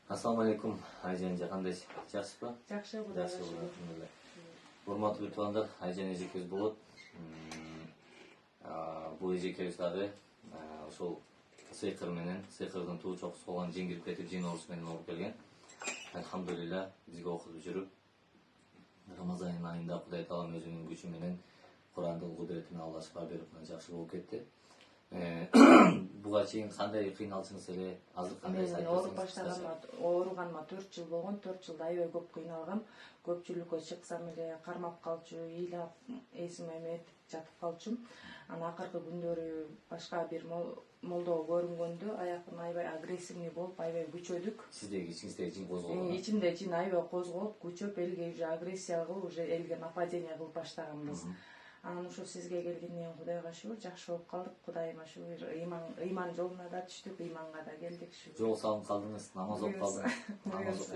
Assalamu alaikum. Айжан кандайсыз? Жакшысызбы? Жакшы, Кудайга шүгүр. Урматтуу туугандар, Айжан эжекебиз болот. Бул эжекебиз дагы ошол сыйкыр менен, сыйкырдын туу чокусу болгон жеңгирип кетип, жин оорусу менен ооруп келген. Алхамдулилла, бизге окутуп жүрүп, Рамазан айында Кудай таалам өзүнүн күчү менен Курандын кудуретине Алла шифа берип, жакшы болуп кетти. Буга чейин кандай кыйналчыңыз эле? Азыр кандай Мен ооруп ооруганыма 4 жыл болгон. 4 жылда аябай көп кыйналгам. Көпчүлүккө чыксам эле кармап калчу, ыйлап, эсиме эметип жатып калчумун. Анан акыркы күндөрү башка бир молдого көрүнгөндө аякым аябай агрессивный болуп, аябай күчөдүк. Сиздеги ичиңиздеги жин козголгон. Ичимде жин аябай козголуп, күчөп, элге уже агрессия кылып, уже элге нападение кылып баштаганбыз. Анан ошо сизге келгенден кийин Кудайга шүгүр, жакшы болуп калдык. Кудайыма шүгүр, ыйман жолуна да түштүк, ыйманга да келдик шүгүр. Жол салып калдыңыз, намаз окуп калдыңыз.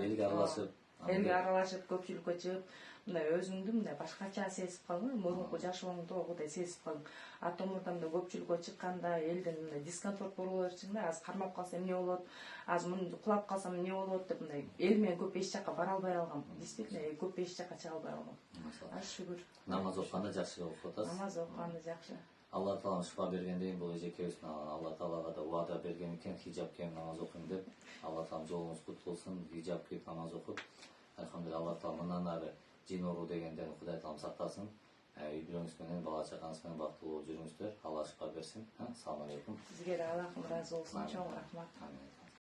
Элге аралашып, көпчүлүккө чыгып, мындай өзүмдү мындай башкача сезип калдым. Мурунку жашооңдогудай сезип калдым. Атомурдамда көпчүлүккө чыкканда элден мындай дискомфорт болуп берчү да, аз кармап калсам эмне болот, аз муну кулап калсам эмне болот деп мындай эл менен көп эч жака бара албай алгам. Действительно, көп эч жака чыга албай алгам. Шүгүр. Намаз окуганда жакшы окуп атасыз. Намаз окуганда жакшы. Алла таалам шифа бергенден кийин бул эжекебиз Алла таалага да убада берген экен, хижаб кийип намаз окуйм деп. Алла таалам жолуңуз кут болсун, хижаб кийип намаз окуп. Алхамдулилла, Алла таалам мындан ары жин оору дегенден Кудай таалам сактасын. Үй бүлөңүз менен, бала чагаңыз менен бактылуу болуп жүрүңүздөр. Алла шифа берсин. Ассаламу алейкум. Сизге да Аллахым ыраазы болсун. Чоң рахмат. Амин.